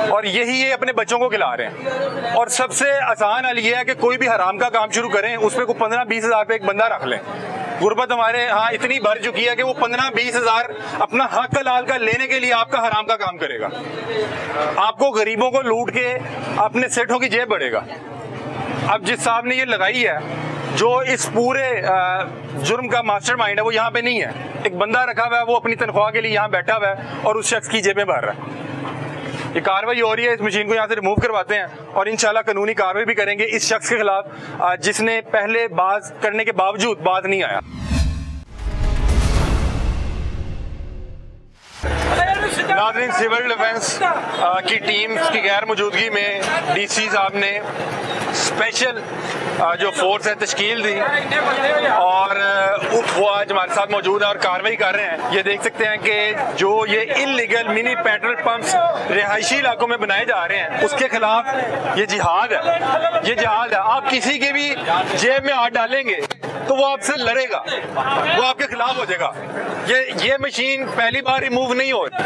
और यही ये अपने बच्चों को खिला रहे हैं। और सबसे आसान हल ये है कि कोई भी हराम का काम शुरू करें, उसमें को 15-20 हज़ार पे एक बंदा रख लें। गुर्बत हमारे यहाँ इतनी भर चुकी है कि वो 15-20 हज़ार अपना हक हलाल का लेने के लिए आपका हराम का काम करेगा। आपको गरीबों को लूट के अपने सेठों की जेब बढ़ेगा। अब जिस साहब ने ये लगाई है, जो इस पूरे जुर्म का मास्टरमाइंड है, वो यहाँ पे नहीं है। एक बंदा रखा हुआ है, वो अपनी तनख्वाह के लिए यहाँ बैठा हुआ है और उस शख्स की जेबें भर रहा है। ये कार्रवाई हो रही है, इस मशीन को यहाँ से रिमूव करवाते हैं और इंशाल्लाह कानूनी कार्रवाई भी करेंगे इस शख्स के खिलाफ जिसने पहले बात करने के बावजूद बात नहीं आया। नाज़रीन, सिविल डिफेंस की टीम की गैर मौजूदगी में डीसी साहब ने स्पेशल जो फोर्स है तश्कील दी और वो आज हमारे साथ मौजूद है और कार्रवाई कर रहे हैं। ये देख सकते हैं कि जो ये इलीगल मिनी पेट्रोल पंप्स रिहायशी इलाकों में बनाए जा रहे हैं उसके खिलाफ ये जिहाद है, ये जिहाद है। आप किसी के भी जेब में हाथ डालेंगे तो वो आपसे लड़ेगा, वो आपके खिलाफ हो जाएगा। ये मशीन पहली बार रिमूव नहीं हो रही,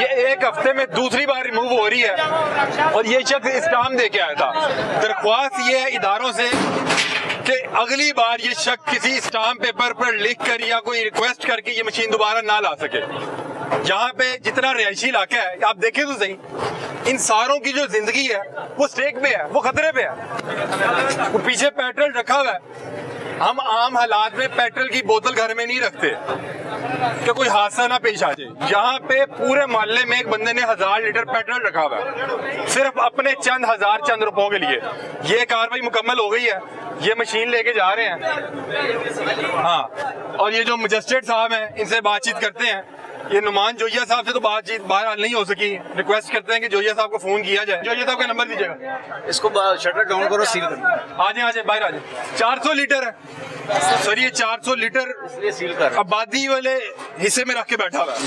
ये एक हफ्ते में दूसरी बार रिमूव हो रही है और ये शख्स स्टाम्प दे के आया था। दरख्वास्त ये है इदारों से कि अगली बार ये शख्स किसी स्टाम्प पेपर पर लिख कर या कोई रिक्वेस्ट करके ये मशीन दोबारा ना ला सके। यहाँ पे जितना रिहायशी इलाका है आप देखें तो सही, इन सारों की जो जिंदगी है वो स्टेक पे है, वो खतरे पे है। वो पीछे पेट्रोल रखा हुआ है। हम आम हालात में पेट्रोल की बोतल घर में नहीं रखते कि कोई हादसा ना पेश आ जाए। यहाँ पे पूरे मोहल्ले में एक बंदे ने 1000 लीटर पेट्रोल रखा हुआ है सिर्फ अपने चंद रुपयों के लिए। ये कार्रवाई मुकम्मल हो गई है, ये मशीन लेके जा रहे हैं। हाँ, और ये जो मजिस्ट्रेट साहब हैं इनसे बातचीत करते हैं। ये नुमान जोया साहब से तो बातचीत बाहर नहीं हो सकी, रिक्वेस्ट करते हैं कि जोया साहब को फोन किया जाए। जोया साहब का नंबर दीजिएगा। इसको शटर डाउन करो, सील करो। आ जाए बाहर आ जाए। 400 लीटर है सर, ये 400 लीटर इसलिए सील कर आबादी वाले हिस्से में रख के बैठा हुआ है।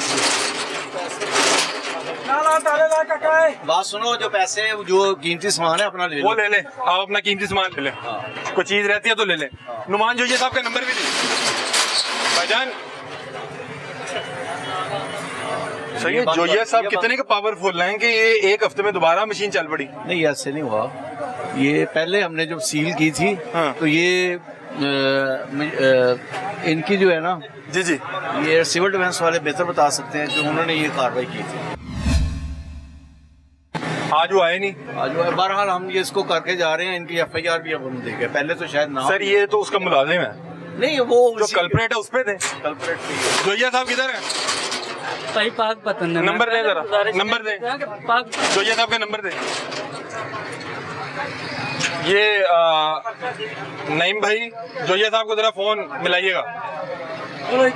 बात सुनो, जो पैसे जो कीमती सामान है अपना ले लो। वो ले ले, आप अपना कीमती सामान ले लें। कोई चीज रहती है तो ले लें। नुमान जोया साहब का नंबर भी दीजिए भाईजान। सही है, जोया साहब कितने के पावरफुल हैं कि ये एक हफ्ते में दोबारा मशीन चल पड़ी। नहीं, ऐसे नहीं हुआ। ये पहले हमने जब सील की थी हाँ। तो ये इनकी जो है ना, जी जी, ये सिविल डिफेंस वाले बेहतर बता सकते हैं कि उन्होंने ये कार्रवाई की थी। आज वो आए नहीं। आज वो बहरहाल हम ये इसको करके जा रहे हैं। इनकी FIR भी अब हम देंगे, पहले तो शायद ना। सर ये तो उसका मुलाजिम है, नहीं वो जो कल्प्रेट है उस पे थे। कल्प्रेट जोया साहब किधर है? भाई पाक पतन नंबर दे जरा, नंबर दे। जोया साहब का नंबर दे। ये नईम भाई, जोया साहब को जरा फोन मिलाइएगा।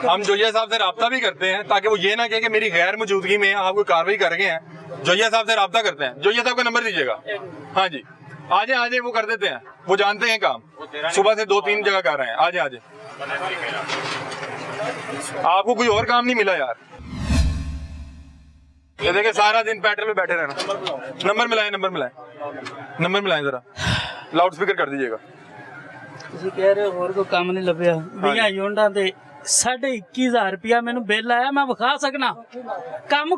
हम जोया साहब से राब्ता भी करते हैं ताकि वो ये ना कहे कि मेरी गैर मौजूदगी में आप कोई कार्रवाई कर रहे हैं। जोया साहब से राब्ता करते हैं। जोया साहब का नंबर दीजिएगा। हाँ जी, आ जाए वो कर देते हैं, वो जानते हैं काम। सुबह से 2-3 जगह कर रहे हैं। आ जाए। आपको कोई और काम नहीं मिला यार? ये देखिए सारा दिन पेट्रोल पे बैठे रहना। नंबर मिलाएं जरा, लाउड स्पीकर कर दीजिएगा। ਤੁਸੀਂ ਕਹਿ ਰਹੇ ਹੋਰ ਕੋਈ ਕੰਮ ਨਹੀਂ ਲੱਭਿਆ। 20 ਯੂਨਿਟਾਂ ਦੇ 21,000 ਰੁਪਇਆ ਮੈਨੂੰ ਬਿੱਲ ਆਇਆ, ਮੈਂ ਵਿਖਾ ਸਕਣਾ। ਕੰਮ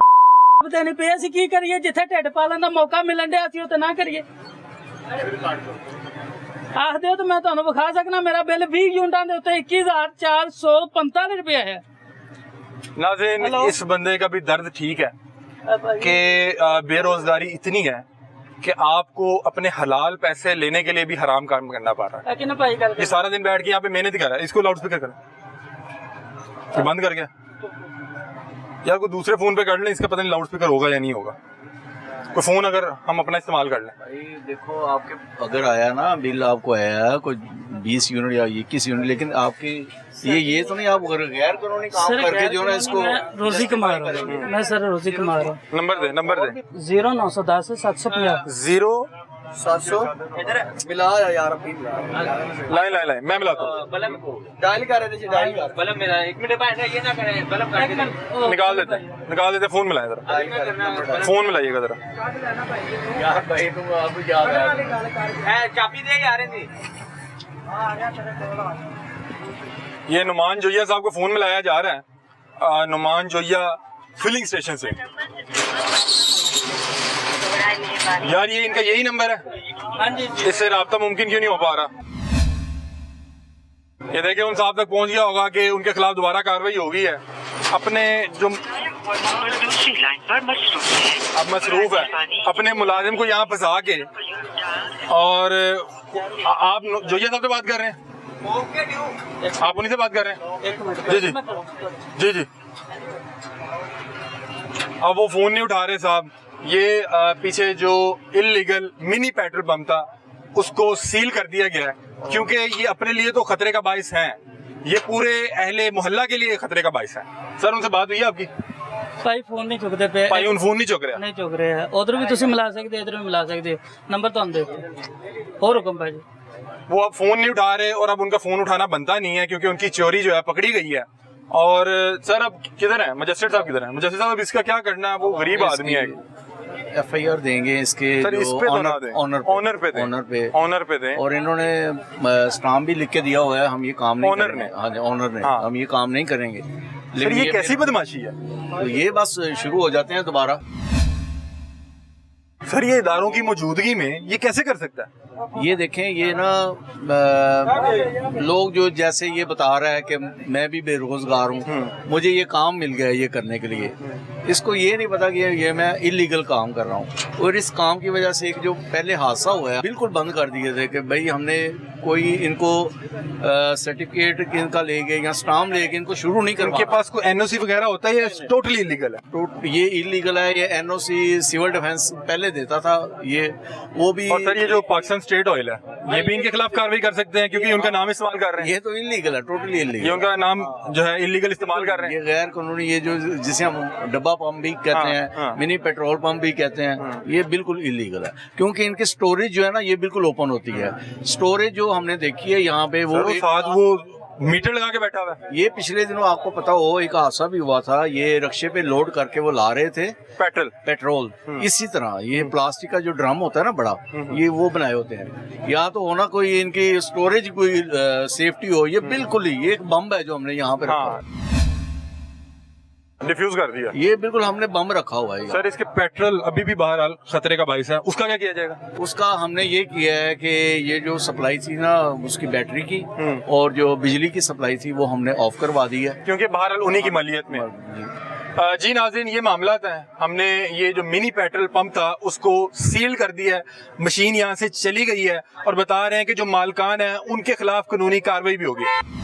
ਤੇ ਨਹੀਂ ਪਿਆ, ਅਸੀਂ ਕੀ ਕਰੀਏ? ਜਿੱਥੇ ਢਿੱਡ ਪਾਲਣ ਦਾ ਮੌਕਾ ਮਿਲਣ ਡਿਆ ਅਸੀਂ ਉਹ ਤੇ ਨਾ ਕਰੀਏ। ਆਖ ਦਿਓ ਤਾਂ ਮੈਂ ਤੁਹਾਨੂੰ ਵਿਖਾ ਸਕਣਾ। ਮੇਰਾ ਬਿੱਲ 20 ਯੂਨਿਟਾਂ ਦੇ ਉੱਤੇ 21,445 ਰੁਪਇਆ ਹੈ। नाज़रीन, इस बंदे का भी दर्द ठीक है कि बेरोजगारी इतनी है कि आपको अपने हलाल पैसे लेने के लिए भी हराम काम करना पड़ रहा है। ये सारा दिन बैठ के यहाँ पे मेहनत कर रहा है। इसको लाउड स्पीकर कर, बंद कर गया यार। कोई दूसरे फोन पे कर लें, इसका पता नहीं लाउड स्पीकर होगा या नहीं होगा। कोई फोन अगर हम अपना इस्तेमाल कर लें। भाई देखो, आपके अगर आया ना बिल, आपको आया कोई 20 यूनिट या 21 यूनिट, लेकिन आपकी ये तो नहीं, आप गैर कानूनी काम करके जो ना इसको रोजी कमा रहा हूँ मैं सर, रोजी कमा रहा हूँ। नंबर दे 0910 750 0700 मिला यार। लाइन मैं मिलाता हूँ। डायल कर रहे थे, डायल कर बलम मेरा 1 मिनट बाद ये ना करें, बलम निकाल देते फोन मिलाएं जरा, फोन मिलाइएगा जरा यार। भाई तुम आपको याद है, चाबी दे यार इनकी। ये नुमान जोया साहब को फोन मिलाया जा रहा है। नुमान जोया फिलिंग स्टेशन से। यार ये इनका यही नंबर है? हाँ जी। इससे राब्ता मुमकिन क्यों नहीं हो पा रहा? ये देखिए उन साहब तक पहुंच गया होगा कि उनके खिलाफ दोबारा कार्रवाई हो गई है। अपने जो अब मसरूफ है, अपने मुलाजिम को यहाँ फंसा के, और आप जोया साहब से बात कर रहे हैं? आप उन्हीं से बात कर रहे हैं? जी। अब वो फोन नहीं उठा रहे साहब। ये पीछे जो इलीगल मिनी पेट्रोल पंप था उसको सील कर दिया गया है क्योंकि ये अपने लिए तो खतरे का बाइस है, ये पूरे अहले मोहल्ला के लिए खतरे का बाइस है। सर उनसे बात हुई है आपकी? ਭਾਈ ਫੋਨ ਨਹੀਂ ਚੁੱਕਦੇ ਪਏ ਭਾਈ ਹੁਣ ਫੋਨ ਨਹੀਂ ਚੁੱਕ ਰਿਹਾ। ਨਹੀਂ ਚੁੱਕ ਰਹੇ ਉਧਰ ਵੀ ਤੁਸੀਂ ਮਿਲਾ ਸਕਦੇ ਇਧਰ ਵੀ ਮਿਲਾ ਸਕਦੇ ਨੰਬਰ ਤੁਹਾਨੂੰ ਦੇ ਦਿੱਤੇ ਹੋਰ ਹੁਕਮ ਭਾਈ जी वो अब फोन नहीं उठा रहे और अब उनका फोन उठाना बनता नहीं है क्योंकि उनकी चोरी जो है पकड़ी गई है। और सर अब किधर है मजिस्ट्रेट साहब, किधर है मजिस्ट्रेट साहब? अब इसका क्या करना है? वो गरीब आदमी है। FIR देंगे इसके सर इस पे तो ना दें, ऑनर पे दें, ऑनर पे दें। और इन्होंने स्टाम्प भी लिख के दिया हुआ है, हम ये काम नहीं ऑनर करेंगे। ने? हाँ जी, ऑनर ने। हाँ। हम ये काम नहीं करेंगे। सर ये कैसी बदमाशी है? तो ये बस शुरू हो जाते हैं दोबारा। सर ये इदारों की मौजूदगी में ये कैसे कर सकता है? ये देखें, ये ना लोग जो जैसे ये बता रहा है कि मैं भी बेरोजगार हूँ, मुझे ये काम मिल गया है ये करने के लिए, इसको ये नहीं पता कि ये मैं इलीगल काम कर रहा हूँ। और इस काम की वजह से एक जो पहले हादसा हुआ है बिल्कुल बंद कर दिए थे कि भाई हमने कोई इनको सर्टिफिकेट इनका ले गए या स्टाम्प ले गए, इनको शुरू नहीं करवा। उनके पास कोई NOC वगैरह होता है या टोटली इलीगल है? तो ये इलीगल है। ये NOC सिविल डिफेंस पहले देता था, ये वो भी। और सर ये जो पाकिस्तान स्टेट ऑयल है ये भी इनके खिलाफ कार्रवाई कर सकते हैं क्योंकि उनका नाम इस्तेमाल कर रहे हैं। ये तो इलीगल है, टोटली इलीगल। ये उनका नाम जो है इलीगल इस्तेमाल कर रहे हैं। ये गैर कानूनी, ये जो जिसे हम डब्बा पंप भी कहते हाँ, हैं, हाँ। मिनी पेट्रोल पंप भी कहते हैं, ये बिल्कुल इलीगल है क्योंकि इनकी स्टोरेज जो है ना ये बिल्कुल ओपन होती है। स्टोरेज जो हमने देखी है यहाँ पे वो साथ वो मीटर लगा के बैठा हुआ है। ये पिछले दिनों आपको पता हो एक हादसा भी हुआ था, ये रक्शे पे लोड करके वो ला रहे थे पेट्रोल। इसी तरह ये प्लास्टिक का जो ड्रम होता है ना बड़ा, ये वो बनाए होते हैं। या तो होना कोई इनकी स्टोरेज कोई सेफ्टी हो, ये बिल्कुल ही एक बम है जो हमने यहाँ पे रखा, डिफ्यूज कर दिया। ये बिल्कुल हमने बम रखा हुआ है। सर इसके पेट्रोल अभी भी बहरहाल खतरे का बाइस है, उसका क्या किया जाएगा? उसका हमने ये किया है कि ये जो सप्लाई थी ना उसकी बैटरी की और जो बिजली की सप्लाई थी वो हमने ऑफ करवा दी है क्योंकि बहरहाल उन्हीं की मलियत में। जी नाज़रीन, ये मामला है, हमने ये जो मिनी पेट्रोल पंप था उसको सील कर दिया है, मशीन यहाँ से चली गई है और बता रहे हैं कि जो मालकान है उनके खिलाफ कानूनी कार्रवाई भी होगी।